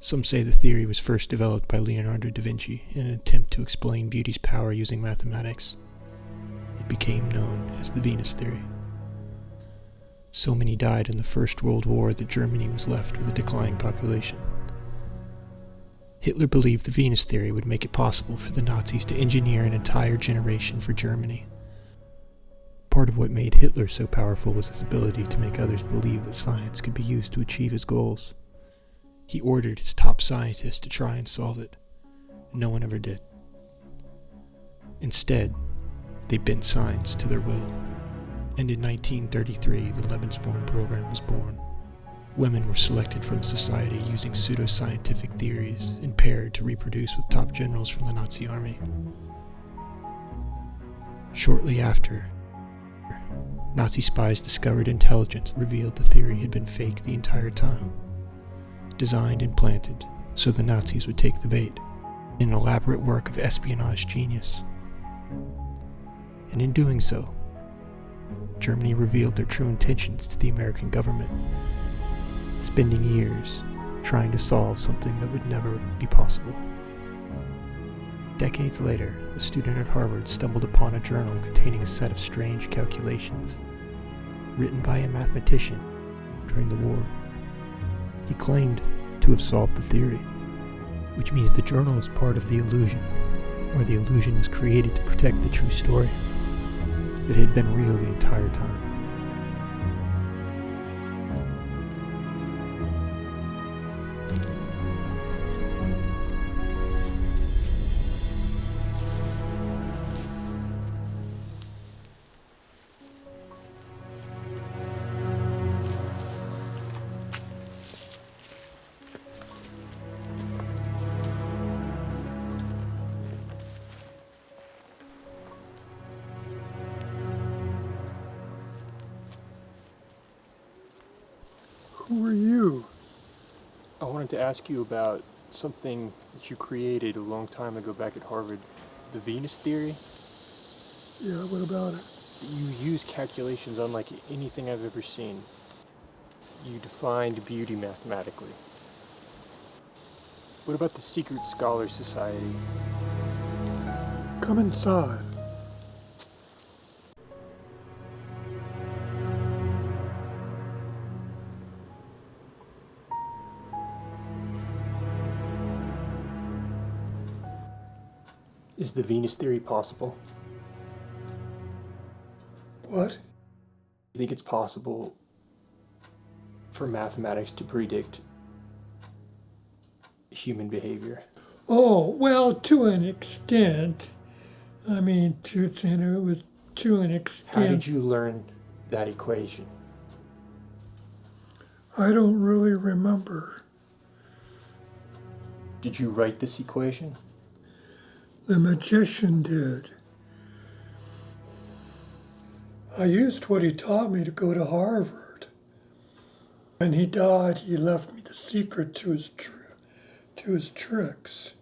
Some say the theory was first developed by Leonardo da Vinci in an attempt to explain beauty's power using mathematics. It became known as the Venus theory. So many died in the First World War that Germany was left with a declining population. Hitler believed the Venus theory would make it possible for the Nazis to engineer an entire generation for Germany. Part of what made Hitler so powerful was his ability to make others believe that science could be used to achieve his goals. He ordered his top scientists to try and solve it. No one ever did. Instead, they bent science to their will. And in 1933, the Lebensborn program was born. Women were selected from society using pseudo-scientific theories and paired to reproduce with top generals from the Nazi army. Shortly after, Nazi spies discovered intelligence that revealed the theory had been fake the entire time. Designed and planted so the Nazis would take the bait. An elaborate work of espionage genius. And in doing so, Germany revealed their true intentions to the American government, spending years trying to solve something that would never be possible. Decades later, a student at Harvard stumbled upon a journal containing a set of strange calculations written by a mathematician during the war. He claimed to have solved the theory, which means the journal is part of the illusion, or the illusion was created to protect the true story that had been real the entire time. Who are you? I wanted to ask you about something that you created a long time ago back at Harvard, the Venus theory. Yeah, what about it? You use calculations unlike anything I've ever seen. You defined beauty mathematically. What about the Secret Scholars Society? Come inside. Is the Venus theory possible? What? Do you think it's possible for mathematics to predict human behavior? Oh, well, to an extent. I mean, to an extent. How did you learn that equation? I don't really remember. Did you write this equation? The magician did. I used what he taught me to go to Harvard. When he died, he left me the secret to his tricks.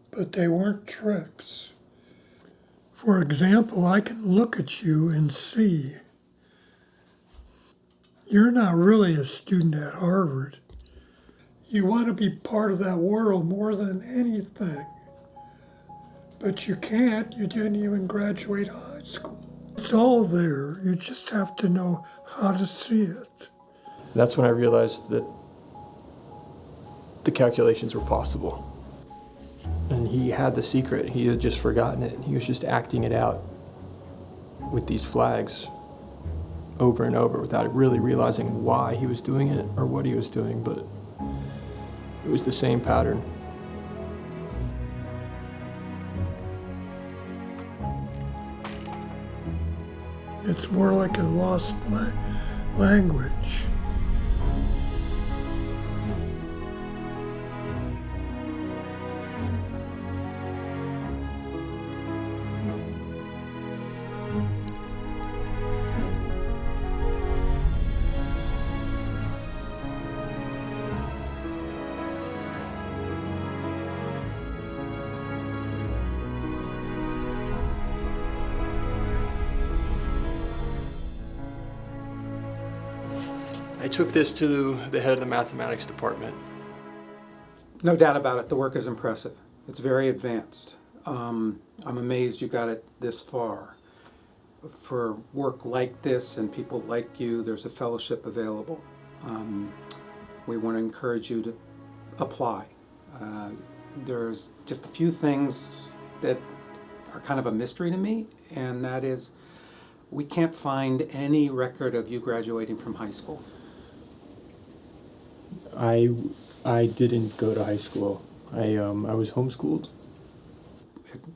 But they weren't tricks. For example, I can look at you and see. You're not really a student at Harvard. You want to be part of that world more than anything. But you can't. You didn't even graduate high school. It's all there. You just have to know how to see it. That's when I realized that the calculations were possible. And he had the secret. He had just forgotten it. He was just acting it out with these flags over and over without really realizing why he was doing it or what he was doing, but it was the same pattern. It's more like a lost language. I took this to the head of the mathematics department. No doubt about it, the work is impressive. It's very advanced. I'm amazed you got it this far. For work like this and people like you, there's a fellowship available. We want to encourage you to apply. There's just a few things that are kind of a mystery to me, and that is we can't find any record of you graduating from high school. I didn't go to high school. I was homeschooled.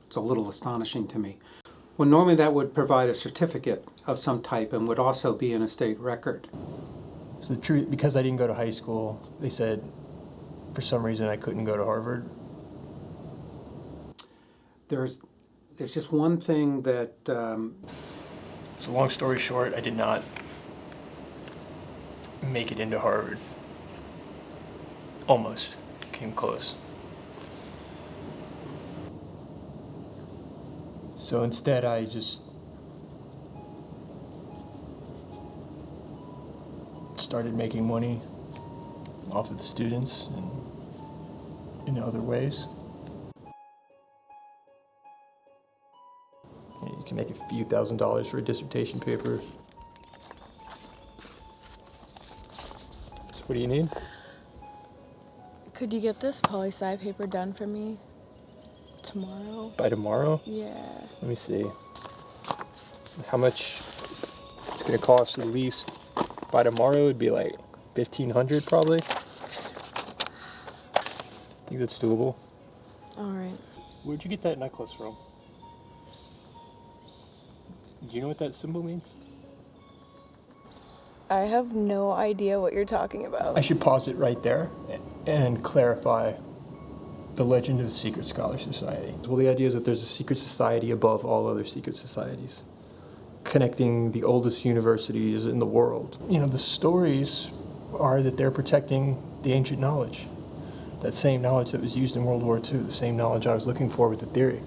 It's a little astonishing to me. Well, normally that would provide a certificate of some type and would also be in a state record. So the truth, because I didn't go to high school, they said for some reason I couldn't go to Harvard. There's just one thing that So long story short, I did not make it into Harvard. Almost. Came close. So instead I just started making money off of the students and in other ways. You can make a few $1,000s for a dissertation paper. So what do you need? Could you get this poli-sci paper done for me tomorrow? By tomorrow? Yeah. Let me see. How much it's gonna cost at least by tomorrow would be like $1,500 probably. I think that's doable. All right. Where'd you get that necklace from? Do you know what that symbol means? I have no idea what you're talking about. I should pause it right there and clarify the legend of the Secret Scholar Society. Well, the idea is that there's a secret society above all other secret societies, connecting the oldest universities in the world. You know, the stories are that they're protecting the ancient knowledge, that same knowledge that was used in World War II, the same knowledge I was looking for with the theory.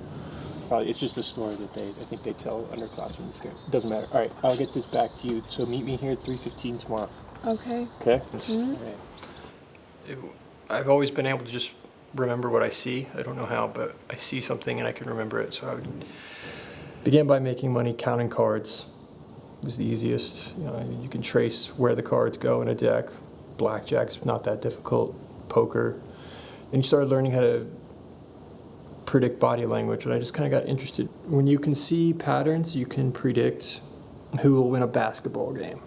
It's just a story that I think they tell underclassmen. It doesn't matter. All right, I'll get this back to you. So meet me here at 3:15 tomorrow. Okay. Okay? Mm-hmm. All right. I've always been able to just remember what I see. I don't know how, but I see something and I can remember it. So I would begin by making money counting cards. It was the easiest. You know, you can trace where the cards go in a deck. Blackjack's not that difficult. Poker. Then you started learning how to predict body language, and I just kind of got interested. When you can see patterns, you can predict who will win a basketball game,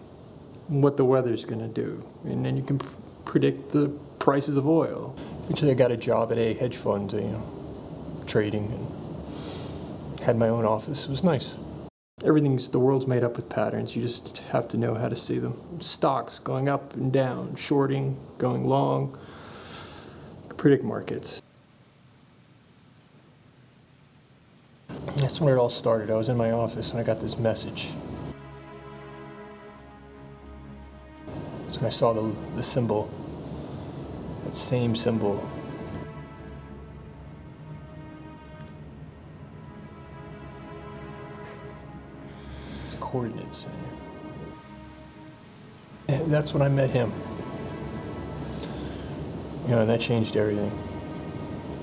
what the weather's going to do, and then you can predict the prices of oil. Eventually I got a job at a hedge fund, trading, and had my own office. It was nice. The world's made up with patterns. You just have to know how to see them. Stocks going up and down, shorting, going long. You can predict markets. That's when it all started. I was in my office and I got this message. That's when I saw the symbol, that same symbol. It's coordinates. And that's when I met him. And that changed everything.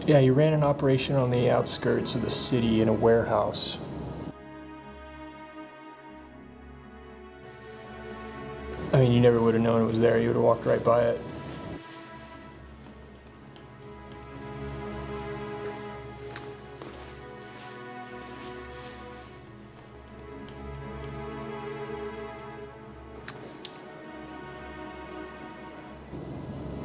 Yeah, he ran an operation on the outskirts of the city in a warehouse. I mean, you never would have known it was there. You would have walked right by it.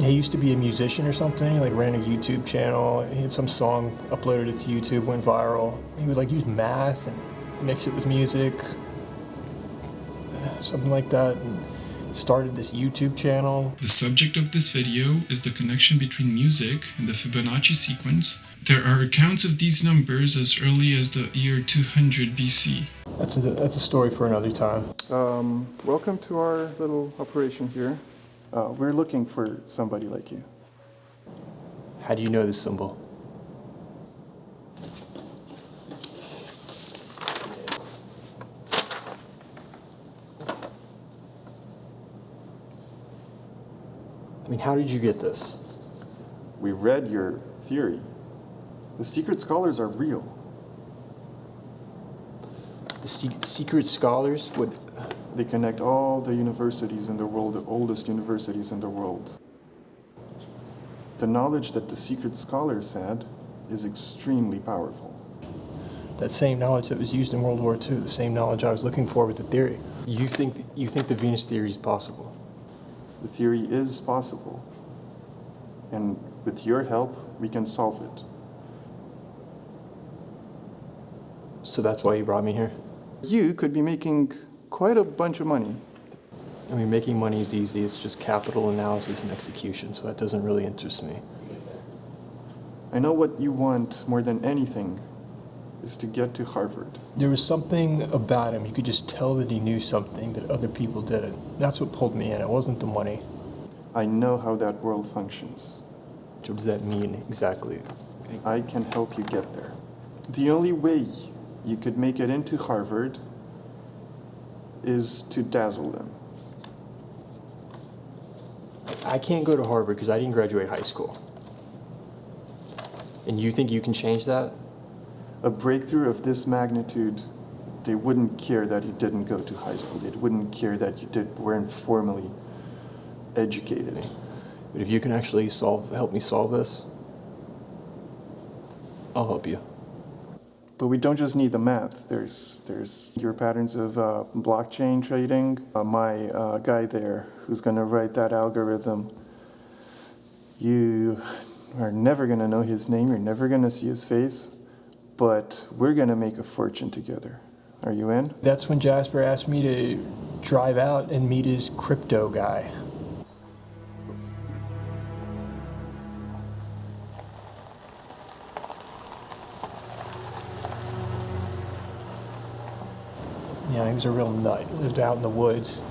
He used to be a musician or something. He ran a YouTube channel. He had some song uploaded it to YouTube, went viral. He would use math and mix it with music, something like that, and started this YouTube channel. The subject of this video is the connection between music and the Fibonacci sequence. There are accounts of these numbers as early as the year 200 BC. That's a story for another time. Welcome to our little operation here. We're looking for somebody like you. How do you know this symbol? I mean, how did you get this? We read your theory. The secret scholars are real. The secret scholars would... They connect all the universities in the world, the oldest universities in the world. The knowledge that the secret scholars had is extremely powerful. That same knowledge that was used in World War II, the same knowledge I was looking for with the theory. You think the Venus theory is possible? The theory is possible. And with your help, we can solve it. So that's why you brought me here? You could be making quite a bunch of money. I mean, making money is easy. It's just capital analysis and execution, so that doesn't really interest me. I know what you want more than anything is to get to Harvard. There was something about him. You could just tell that he knew something that other people didn't. That's what pulled me in. It wasn't the money. I know how that world functions. What does that mean exactly? I can help you get there. The only way you could make it into Harvard is to dazzle them. I can't go to Harvard because I didn't graduate high school. And you think you can change that? A breakthrough of this magnitude, they wouldn't care that you didn't go to high school. They wouldn't care that you weren't formally educated. But if you can actually help me solve this, I'll help you. But we don't just need the math. There's your patterns of blockchain trading. My guy there who's going to write that algorithm. You are never going to know his name. You're never going to see his face. But we're going to make a fortune together. Are you in? That's when Jasper asked me to drive out and meet his crypto guy. Yeah, he was a real nut. He lived out in the woods,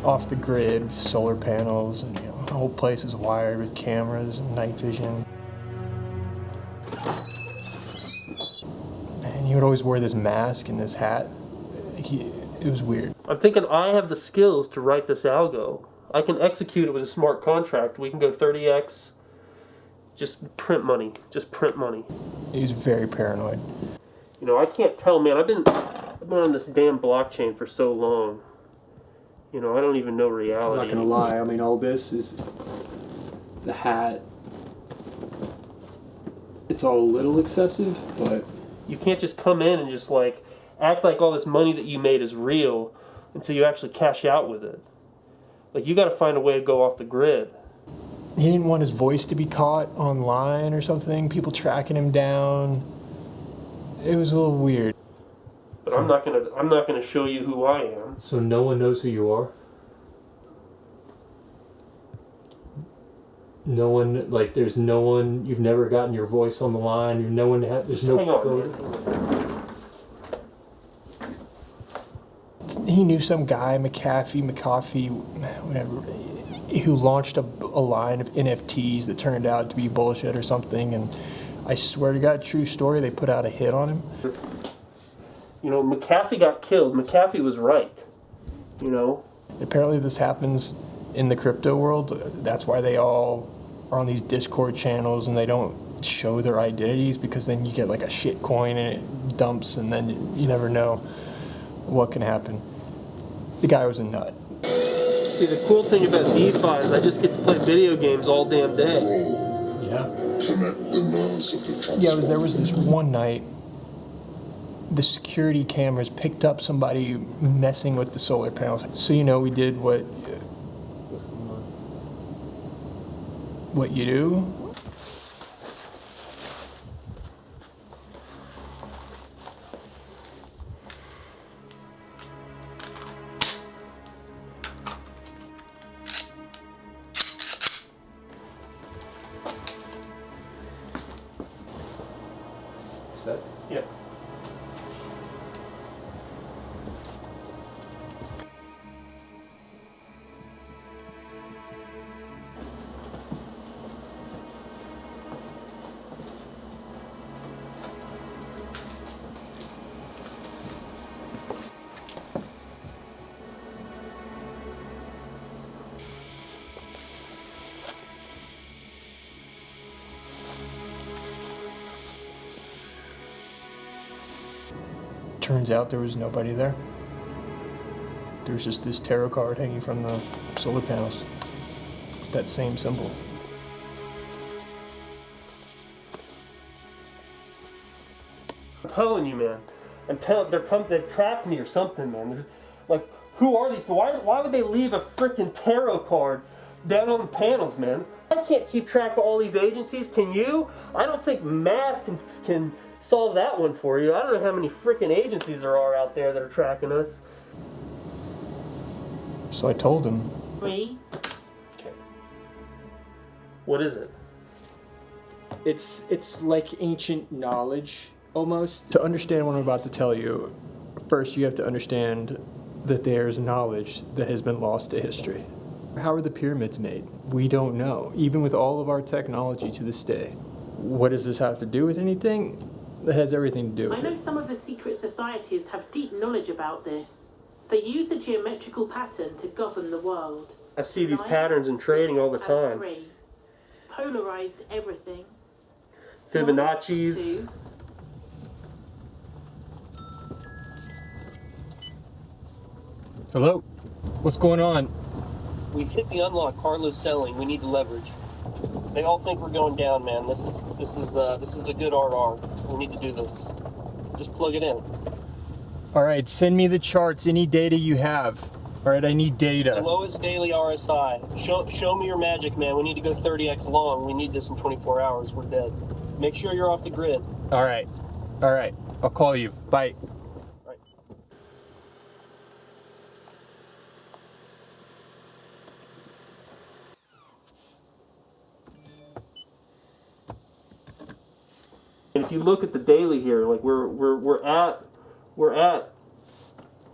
off the grid, solar panels, and the whole place is wired with cameras and night vision. And he would always wear this mask and this hat. It was weird. I'm thinking I have the skills to write this algo. I can execute it with a smart contract. We can go 30x. Just print money. Just print money. He was very paranoid. I can't tell, man. I've been on this damn blockchain for so long. I don't even know reality. I'm not gonna lie. I mean, all this is the hat. It's all a little excessive, but You can't just come in and just act like all this money that you made is real until you actually cash out with it. You got to find a way to go off the grid. He didn't want his voice to be caught online or something. People tracking him down. It was a little weird. But I'm not gonna show you who I am. So no one knows who you are? No one, there's no one, you've never gotten your voice on the line, there's no Hang on, photo. He knew some guy, McAfee, whatever, who launched a line of NFTs that turned out to be bullshit or something, and I swear to God, true story, they put out a hit on him. McAfee got killed. McAfee was right. Apparently this happens in the crypto world. That's why they all are on these Discord channels and they don't show their identities, because then you get a shit coin and it dumps and then you never know what can happen. The guy was a nut. See, the cool thing about DeFi is I just get to play video games all damn day. Yeah. Yeah, there was this one night, the security cameras picked up somebody messing with the solar panels. So we did what you do. Set? Yeah. Turns out there was nobody there. There was just this tarot card hanging from the solar panels. That same symbol. I'm telling you, man. They've trapped me or something, man. Like, who are these people? Why would they leave a freaking tarot card down on the panels, man? I can't keep track of all these agencies. Can you? I don't think math can solve that one for you. I don't know how many freaking agencies there are out there that are tracking us. So I told him. 3. Okay. What is it? It's like ancient knowledge, almost. To understand what I'm about to tell you, first you have to understand that there's knowledge that has been lost to history. How are the pyramids made? We don't know, even with all of our technology to this day. What does this have to do with anything? It has everything to do with I know some of the secret societies have deep knowledge about this. They use a geometrical pattern to govern the world. I see these patterns in trading all the time. 3. Polarized everything. Fibonacci's. 1, 2. Hello? What's going on? We've hit the unlock. Carlo's selling. We need the leverage. They all think we're going down, man. This is a good RR. We need to do this. Just plug it in. All right, send me the charts, any data you have. All right, I need data. The lowest daily RSI. Show me your magic, man. We need to go 30x long. We need this in 24 hours. We're dead. Make sure you're off the grid. All right. I'll call you. Bye. Right. And if you look at the daily here, like we're at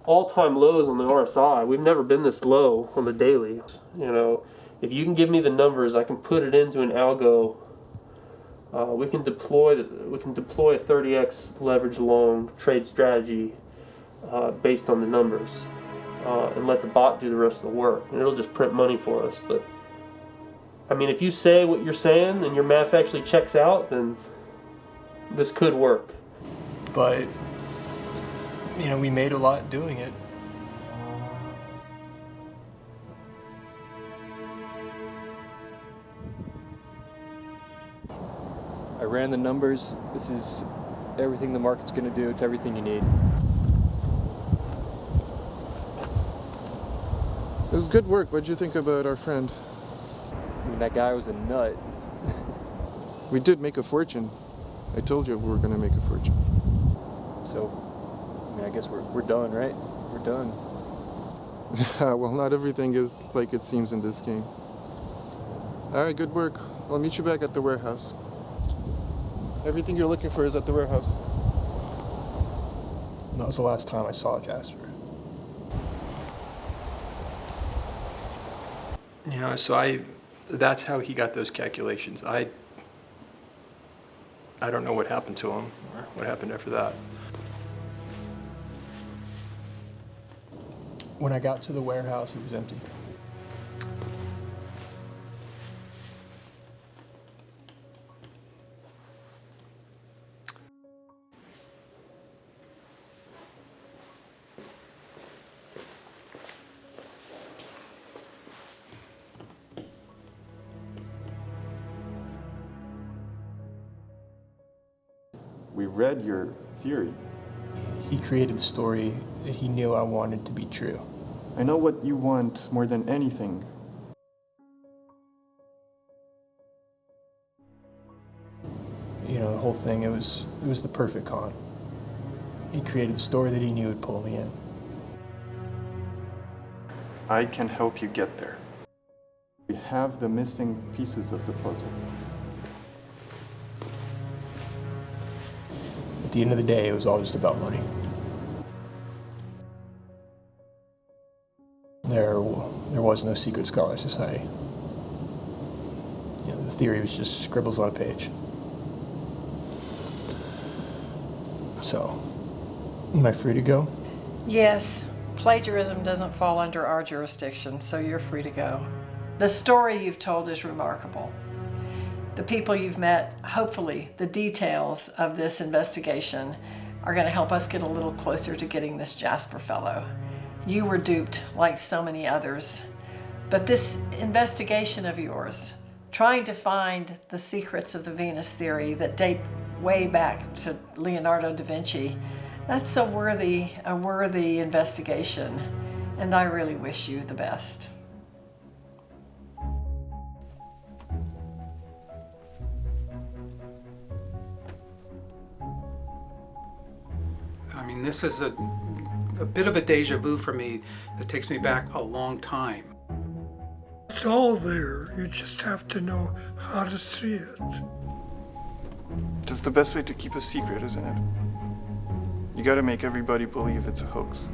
all-time lows on the RSI. We've never been this low on the daily. You know, if you can give me the numbers, I can put it into an algo. We can deploy a 30x leverage long trade strategy based on the numbers, and let the bot do the rest of the work, and it'll just print money for us. But I mean, if you say what you're saying and your math actually checks out, then this could work. But we made a lot doing it. I ran the numbers. This is everything the market's going to do. It's everything you need. It was good work. What'd you think about our friend? I mean, that guy was a nut. We did make a fortune. I told you we were going to make a fortune. So, I mean, I guess we're done, right? We're done. Well, not everything is like it seems in this game. All right, good work. I'll meet you back at the warehouse. Everything you're looking for is at the warehouse. That was the last time I saw Jasper. So that's how he got those calculations. I don't know what happened to him or what happened after that. When I got to the warehouse, it was empty. We read your theory. He created a story that he knew I wanted to be true. I know what you want more than anything. The whole thing, it was the perfect con. He created the story that he knew would pull me in. I can help you get there. We have the missing pieces of the puzzle. At the end of the day, it was all just about money. There was no secret scholar society. The theory was just scribbles on a page. So, am I free to go? Yes. Plagiarism doesn't fall under our jurisdiction, so you're free to go. The story you've told is remarkable. The people you've met, hopefully the details of this investigation are going to help us get a little closer to getting this Jasper Fellow. You were duped like so many others. But this investigation of yours, trying to find the secrets of the Venus theory that date way back to Leonardo da Vinci, that's a worthy investigation, and I really wish you the best. I mean, this is a bit of a deja vu for me that takes me back a long time. It's all there. You just have to know how to see it. That's the best way to keep a secret, isn't it? You gotta make everybody believe it's a hoax.